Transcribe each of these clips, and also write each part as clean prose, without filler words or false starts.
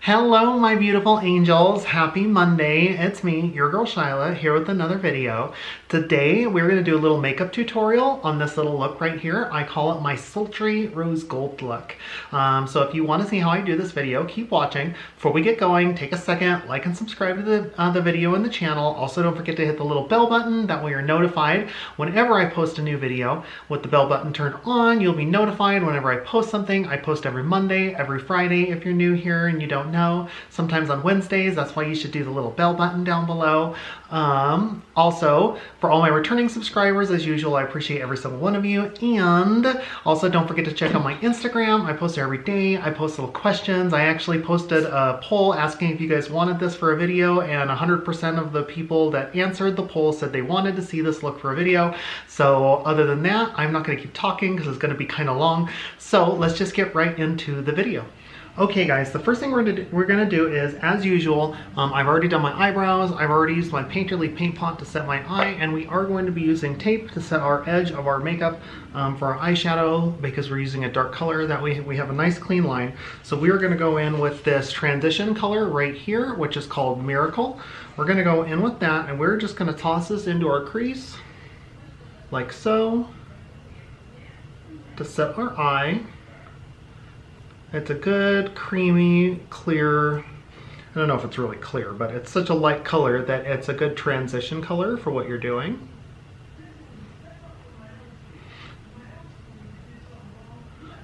Hello, my beautiful angels. Happy Monday. It's me, your girl Shyla, here with another video. Today, we're going to do a little makeup tutorial on this little look right here. I call it my sultry rose gold look. So if you want to see how I do this video, keep watching. Before we get going, take a second, like and subscribe to the video and the channel. Also, don't forget to hit the little bell button. That way you're notified whenever I post a new video. With the bell button turned on, you'll be notified whenever I post something. I post every Monday, every Friday if you're new here and you don't know. Sometimes on Wednesdays. That's why you should do the little bell button down below. Also, for all my returning subscribers, as usual, I appreciate every single one of you. And also, don't forget to check out my Instagram. I post every day. I post little questions. I actually posted a poll asking if you guys wanted this for a video, and 100% of the people that answered the poll said they wanted to see this look for a video. So other than that, I'm not going to keep talking because it's going to be kind of long. So let's just get right into the video. Okay guys, the first thing we're gonna do is, as usual, I've already done my eyebrows, I've already used my Painterly paint pot to set my eye, and we are going to be using tape to set our edge of our makeup for our eyeshadow, because we're using a dark color. That way we have a nice clean line. So we are gonna go in with this transition color right here, which is called Miracle. We're gonna go in with that, and we're just gonna toss this into our crease, like so, to set our eye. It's a good, creamy, clear, I don't know if it's really clear, but it's such a light color that it's a good transition color for what you're doing.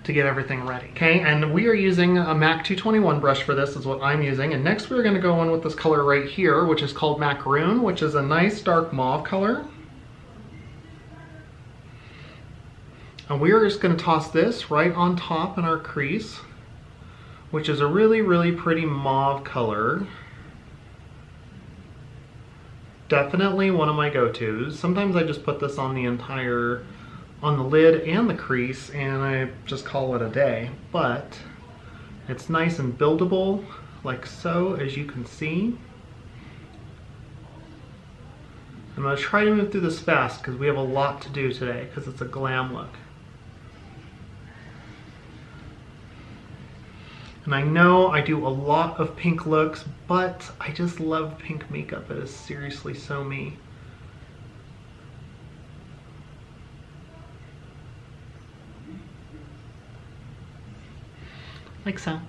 To get everything ready. Okay, and we are using a MAC 221 brush for this, is what I'm using. And next we're gonna go in with this color right here, which is called Macaroon, which is a nice dark mauve color. And we are just gonna toss this right on top in our crease, which is a really, really pretty mauve color. Definitely one of my go-tos. Sometimes I just put this on the lid and the crease, and I just call it a day. But it's nice and buildable, like so, as you can see. I'm gonna try to move through this fast because we have a lot to do today, because it's a glam look. And I know I do a lot of pink looks, but I just love pink makeup. It is seriously so me. Like so.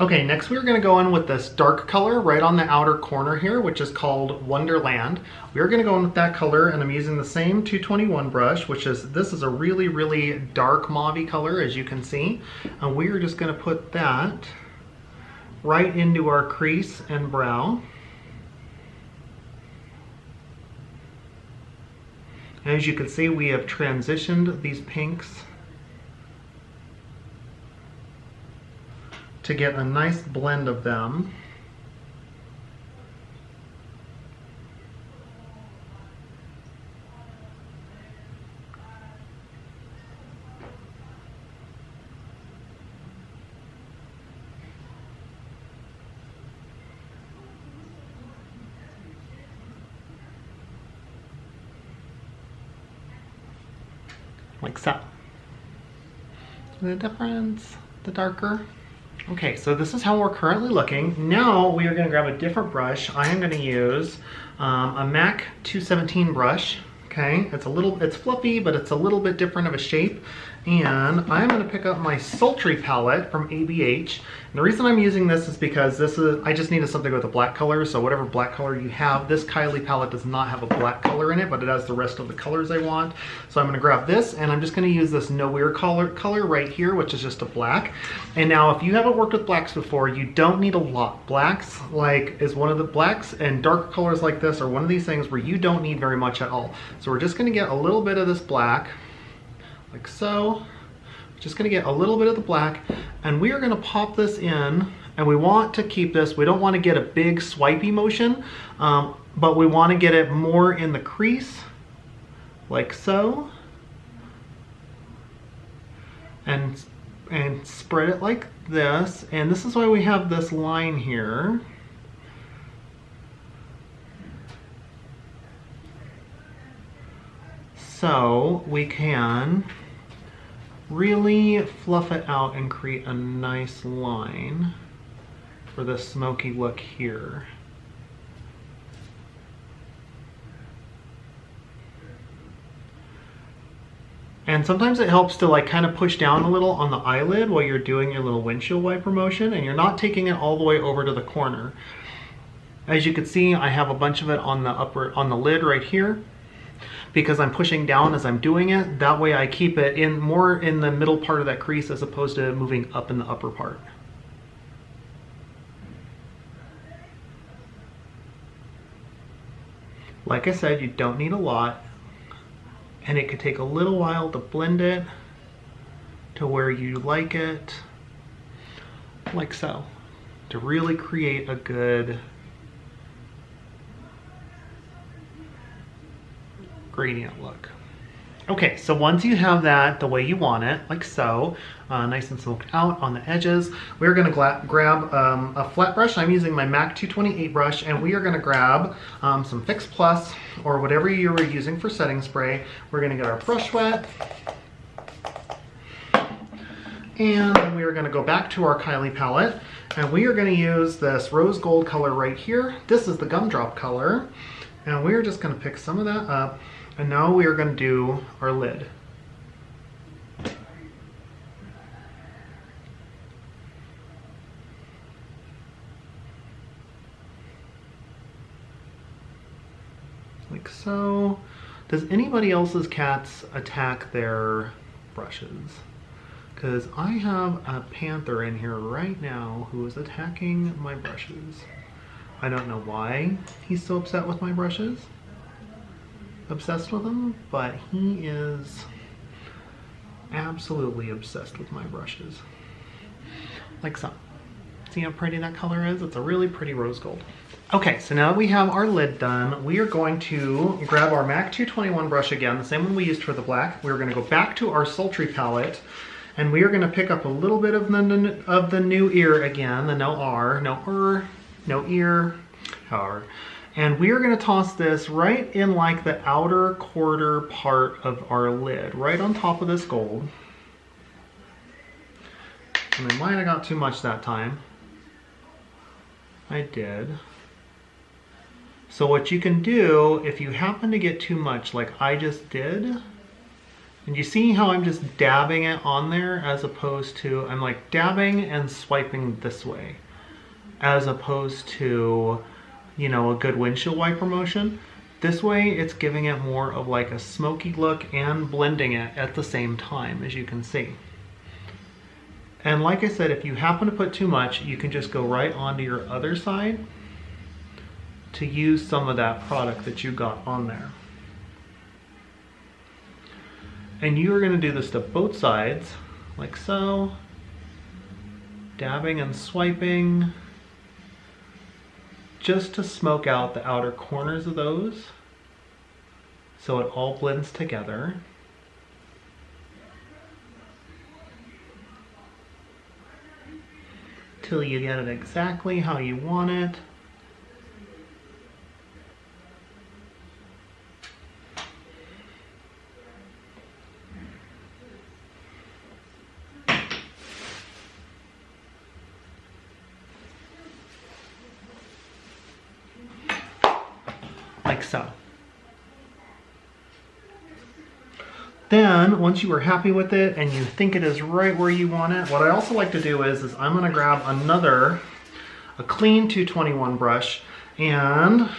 Okay, next we're going to go in with this dark color right on the outer corner here, which is called Wonderland. We're going to go in with that color, and I'm using the same 221 brush, this is a really, really dark mauve color, as you can see. And we are just going to put that right into our crease and brow. As you can see, we have transitioned these pinks to get a nice blend of them. Like so. The difference, the darker. Okay, so this is how we're currently looking. Now we are going to grab a different brush. I am going to use a MAC 217 brush. Okay, it's fluffy, but it's a little bit different of a shape. And I'm going to pick up my Sultry palette from ABH. And the reason I'm using this is because I just needed something with a black color. So whatever black color you have, this Kylie palette does not have a black color in it, but it has the rest of the colors I want. So I'm going to grab this, and I'm just going to use this Nowhere color right here, which is just a black. And now if you haven't worked with blacks before, you don't need a lot. Blacks is one of the blacks, and dark colors like this are one of these things where you don't need very much at all. So we're just going to get a little bit of this black, like so. Just going to get a little bit of the black, and we are going to pop this in, and we want to keep this, we don't want to get a big swipey motion, but we want to get it more in the crease, like so, and spread it like this. And this is why we have this line here. So we can really fluff it out and create a nice line for the smoky look here. And sometimes it helps to like kind of push down a little on the eyelid while you're doing your little windshield wiper motion, and you're not taking it all the way over to the corner. As you can see, I have a bunch of it on the lid right here because I'm pushing down as I'm doing it. That way I keep it in more in the middle part of that crease as opposed to moving up in the upper part. Like I said, you don't need a lot. And it could take a little while to blend it to where you like it, like so, to really create a good gradient look. Okay, so once you have that the way you want it, like so, nice and smoked out on the edges, we're going to grab a flat brush. I'm using my MAC 228 brush, and we are going to grab some Fix Plus or whatever you were using for setting spray. We're going to get our brush wet, and then we are going to go back to our Kylie palette, and we are going to use this rose gold color right here. This is the gumdrop color, and we are just going to pick some of that up. And now we are going to do our lid. Like so. Does anybody else's cats attack their brushes? Because I have a panther in here right now who is attacking my brushes. I don't know why he's so upset with my brushes. Obsessed with them, but he is absolutely obsessed with my brushes. Like so. See how pretty that color is? It's a really pretty rose gold. Okay, so now that we have our lid done, we are going to grab our MAC 221 brush again, the same one we used for the black. We're going to go back to our Sultry palette, and we are going to pick up a little bit of the new ear again, the no R, no ear, however. And we are going to toss this right in like the outer quarter part of our lid, right on top of this gold. And I might have got too much that time. I did. So what you can do, if you happen to get too much like I just did, and you see how I'm just dabbing it on there as opposed to, I'm like dabbing and swiping this way, as opposed to, you know, a good windshield wiper motion. This way it's giving it more of like a smoky look and blending it at the same time, as you can see. And like I said, if you happen to put too much, you can just go right onto your other side to use some of that product that you got on there. And you are going to do this to both sides, like so, dabbing and swiping, just to smoke out the outer corners of those so it all blends together. Till you get it exactly how you want it. Like so. Then, once you are happy with it and you think it is right where you want it, what I also like to do is I'm going to grab a clean 221 brush, and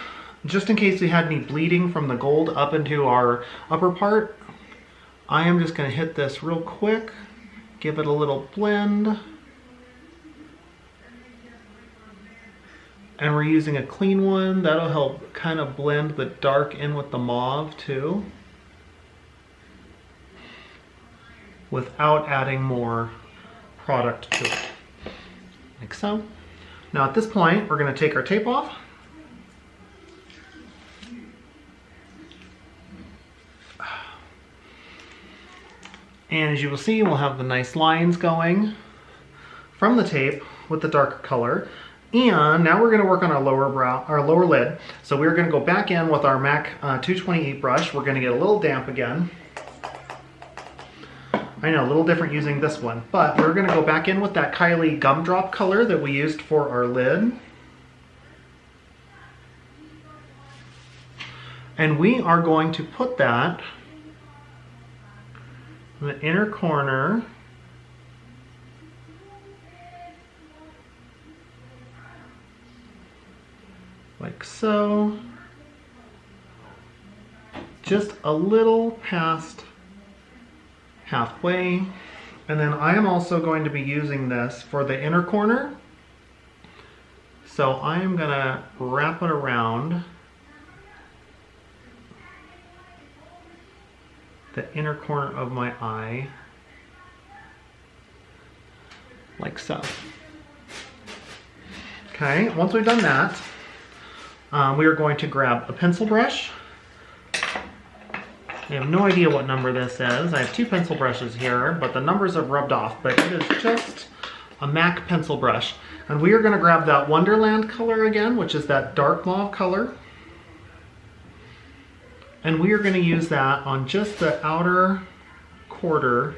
just in case we had any bleeding from the gold up into our upper part, I am just going to hit this real quick, give it a little blend. And we're using a clean one. That'll help kind of blend the dark in with the mauve too, without adding more product to it. Like so. Now at this point, we're going to take our tape off. And as you will see, we'll have the nice lines going from the tape with the darker color. And now we're going to work on our lower lid. So we're going to go back in with our MAC 228 brush. We're going to get a little damp again. I know, a little different using this one, but we're gonna go back in with that Kylie gumdrop color that we used for our lid. And we are going to put that in the inner corner. Like so. Just a little past halfway. And then I am also going to be using this for the inner corner. So I am gonna wrap it around the inner corner of my eye, like so. Okay, once we've done that, we are going to grab a pencil brush. I have no idea what number this is. I have two pencil brushes here, but the numbers have rubbed off, but it is just a MAC pencil brush. And we are gonna grab that Wonderland color again, which is that dark mauve color. And we are gonna use that on just the outer quarter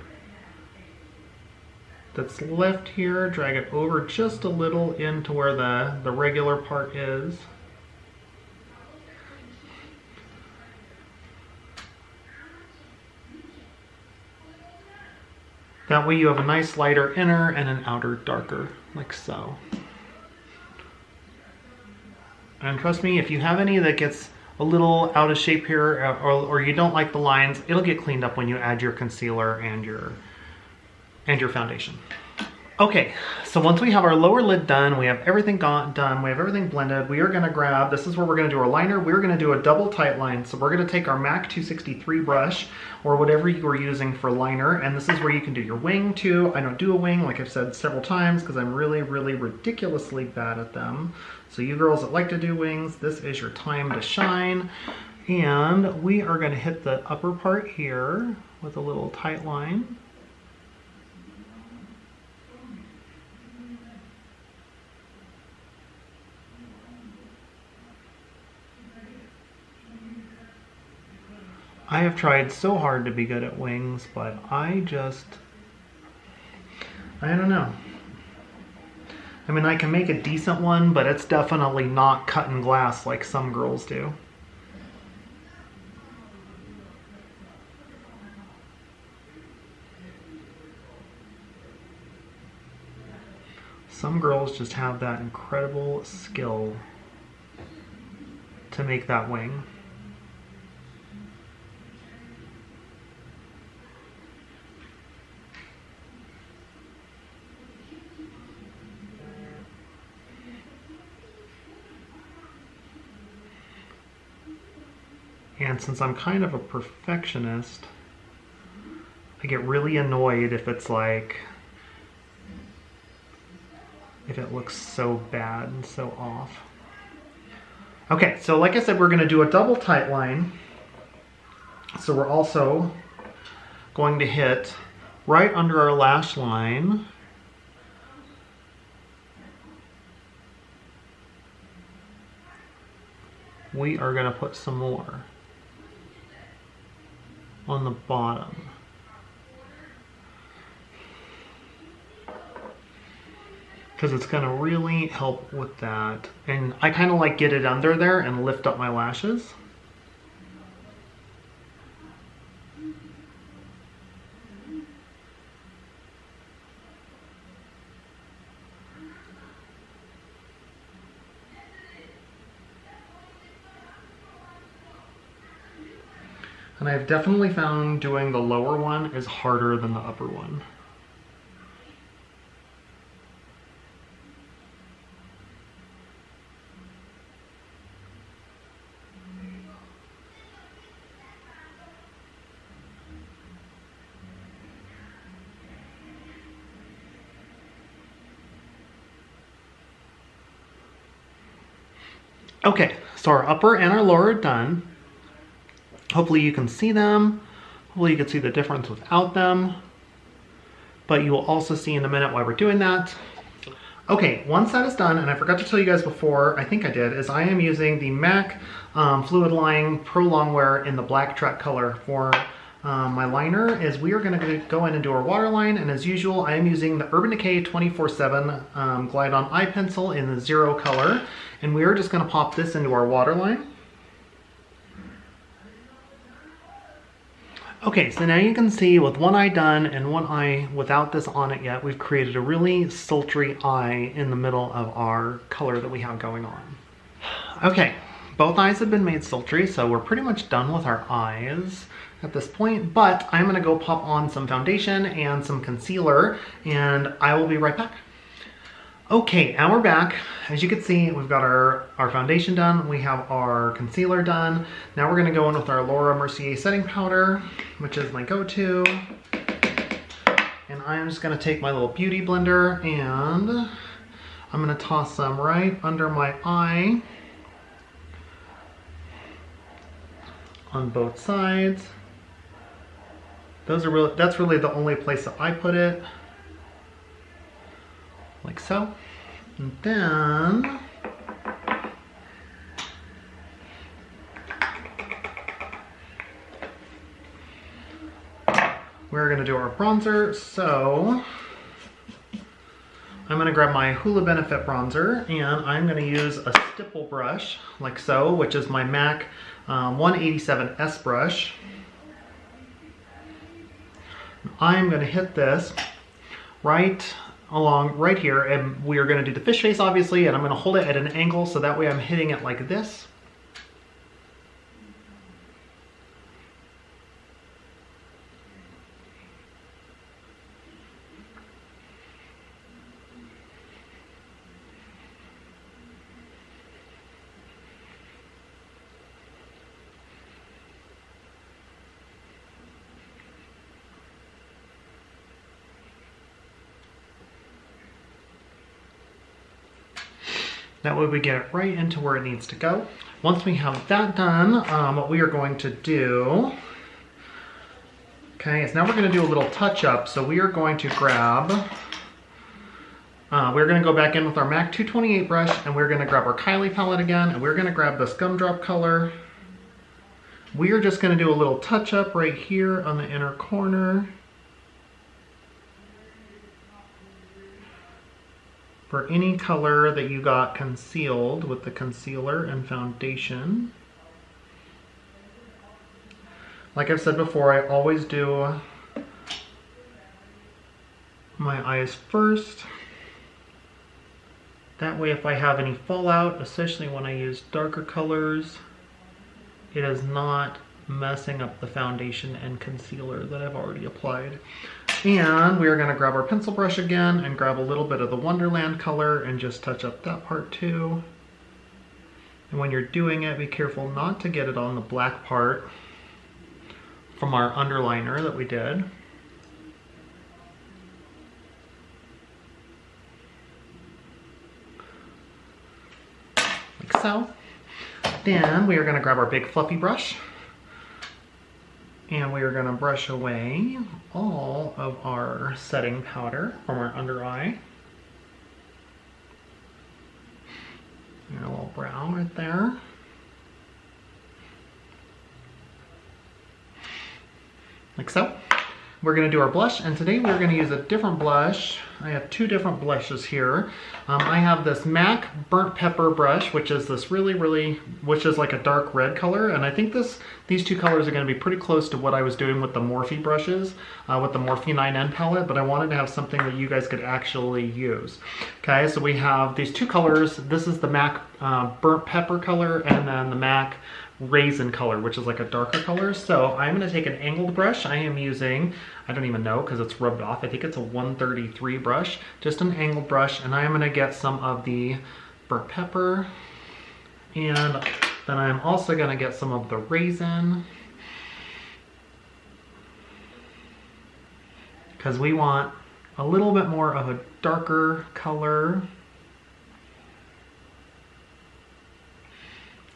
that's left here. Drag it over just a little into where the regular part is. That way you have a nice lighter inner and an outer darker, like so. And trust me, if you have any that gets a little out of shape here, or you don't like the lines, it'll get cleaned up when you add your concealer and your foundation. Okay, so once we have our lower lid done, we have everything done, we have everything blended, we are gonna grab, this is where we're gonna do our liner, we're gonna do a double tight line. So we're gonna take our MAC 263 brush, or whatever you are using for liner, and this is where you can do your wing too. I don't do a wing, like I've said several times, because I'm really, really ridiculously bad at them. So you girls that like to do wings, this is your time to shine. And we are gonna hit the upper part here with a little tight line. I have tried so hard to be good at wings, but I don't know. I mean, I can make a decent one, but it's definitely not cut in glass like some girls do. Some girls just have that incredible skill to make that wing. And since I'm kind of a perfectionist, I get really annoyed if it's like, if it looks so bad and so off. Okay, so like I said, we're gonna do a double tight line. So we're also going to hit right under our lash line. We are gonna put some more on the bottom. Because it's gonna really help with that. And I kind of like get it under there and lift up my lashes. And I've definitely found doing the lower one is harder than the upper one. Okay, so our upper and our lower are done. Hopefully you can see them. Hopefully you can see the difference without them. But you will also see in a minute why we're doing that. Okay, once that is done, and I forgot to tell you guys before, I think I did, is I am using the MAC Fluid Line Pro Longwear in the black track color for my liner is we are going to go in and do our waterline, and as usual I am using the Urban Decay 24/7 Glide On Eye Pencil in the 0 color, and we are just going to pop this into our waterline. Okay, so now you can see with one eye done and one eye without this on it yet, we've created a really sultry eye in the middle of our color that we have going on. Okay, both eyes have been made sultry, so we're pretty much done with our eyes at this point, but I'm gonna go pop on some foundation and some concealer, and I will be right back. Okay, and we're back. As you can see, we've got our foundation done, we have our concealer done. Now we're gonna go in with our Laura Mercier setting powder, which is my go-to. And I'm just gonna take my little beauty blender and I'm gonna toss some right under my eye on both sides. That's really the only place that I put it. Like so. And then we're gonna do our bronzer. So I'm gonna grab my Hoola Benefit bronzer and I'm gonna use a stipple brush like so, which is my MAC 187S brush. I'm gonna hit this right here, and we are going to do the fish face obviously, and I'm going to hold it at an angle so that way I'm hitting it like this. That way we get it right into where it needs to go. Once we have that done, what we are going to do, okay, is now we're going to do a little touch up. So we are going to grab, we're going to go back in with our MAC 228 brush, and we're going to grab our Kylie palette again, and we're going to grab this gumdrop color. We are just going to do a little touch up right here on the inner corner. For any color that you got concealed with the concealer and foundation. Like I've said before, I always do my eyes first. That way if I have any fallout, especially when I use darker colors, it is not messing up the foundation and concealer that I've already applied. And we're going to grab our pencil brush again and grab a little bit of the Wonderland color and just touch up that part too. And when you're doing it, be careful not to get it on the black part from our underliner that we did. Like so. Then we are going to grab our big fluffy brush. And we are going to brush away all of our setting powder from our under eye. And a little brown right there. Like so. We're going to do our blush, and today we're going to use a different blush. I have two different blushes here. I have this MAC Burnt Pepper brush, which is this which is like a dark red color, and I think these two colors are going to be pretty close to what I was doing with the Morphe brushes, with the Morphe 9N palette, but I wanted to have something that you guys could actually use. Okay, so we have these two colors. This is the MAC Burnt Pepper color, and then the MAC Raisin color, which is like a darker color. So I'm going to take an angled brush. I am using, I don't even know because it's rubbed off, I think it's a 133 brush, just an angled brush, and I'm going to get some of the burnt pepper, and then I'm also going to get some of the raisin, because we want a little bit more of a darker color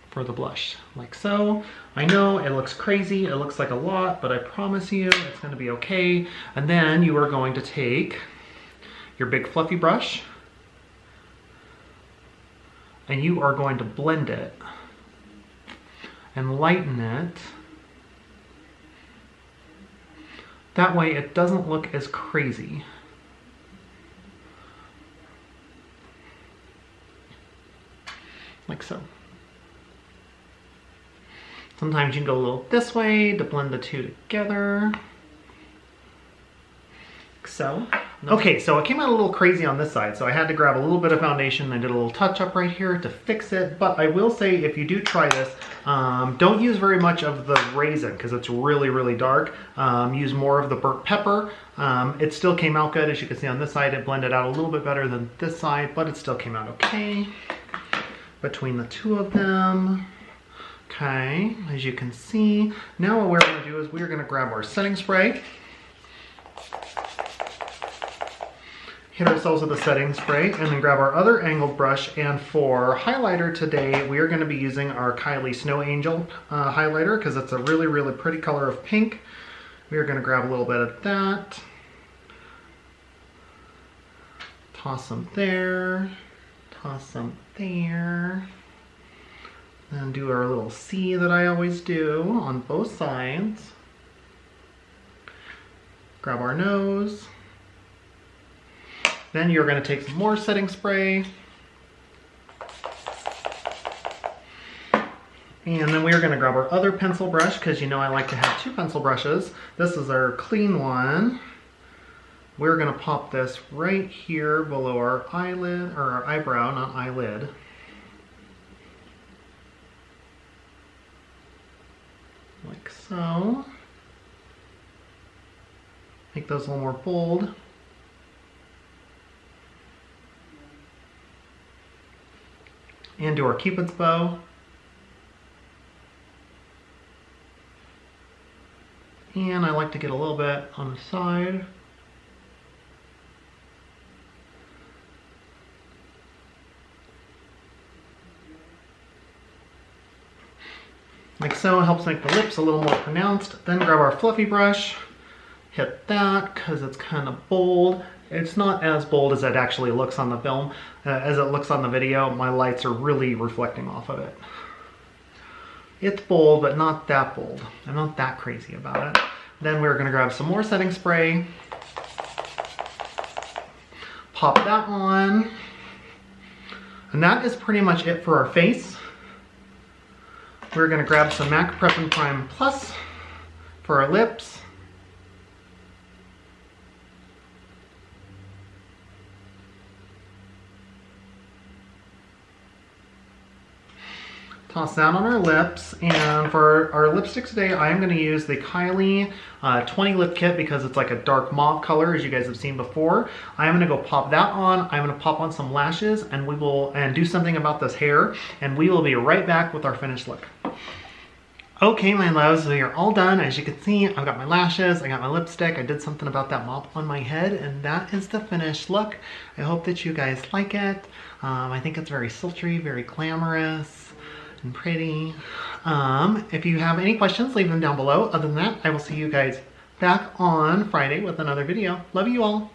for the blush, like so. I know it looks crazy, it looks like a lot, but I promise you it's going to be okay. And then you are going to take your big fluffy brush and you are going to blend it and lighten it That way it doesn't look as crazy. Like so. Sometimes you can go a little this way to blend the two together. Like so. Okay, so it came out a little crazy on this side, so I had to grab a little bit of foundation. I did a little touch up right here to fix it, but I will say if you do try this, don't use very much of the raisin because it's really, really dark. Use more of the burnt pepper. It still came out good. As you can see on this side, it blended out a little bit better than this side, but it still came out okay between the two of them. Okay, as you can see, now what we're going to do is we're going to grab our setting spray. Hit ourselves with a setting spray and then grab our other angled brush, and for highlighter today we are going to be using our Kylie Snow Angel highlighter because it's a really, really pretty color of pink. We are going to grab a little bit of that, toss some there, toss some there, and do our little C that I always do on both sides. Grab our nose. Then you're going to take some more setting spray. And then we're going to grab our other pencil brush because you know I like to have two pencil brushes. This is our clean one. We're going to pop this right here below our eyelid, or our eyebrow, not eyelid. Like so. Make those a little more bold. And do our Cupid's bow. And I like to get a little bit on the side. Like so. It helps make the lips a little more pronounced. Then grab our fluffy brush, hit that because it's kind of bold. It's not as bold as it actually looks on the film. As it looks on the video, my lights are really reflecting off of it. It's bold, but not that bold. I'm not that crazy about it. Then we're gonna grab some more setting spray. Pop that on. And that is pretty much it for our face. We're gonna grab some MAC Prep and Prime Plus for our lips. Toss that on our lips, and for our lipstick today, I am going to use the Kylie 20 Lip Kit because it's like a dark mauve color, as you guys have seen before. I'm going to go pop that on. I'm going to pop on some lashes, and we will do something about this hair, and we will be right back with our finished look. Okay, my loves, we are all done. As you can see, I've got my lashes, I got my lipstick, I did something about that mop on my head, and that is the finished look. I hope that you guys like it. I think it's very sultry, very glamorous and pretty. If you have any questions, leave them down below. Other than that, I will see you guys back on Friday with another video. Love you all.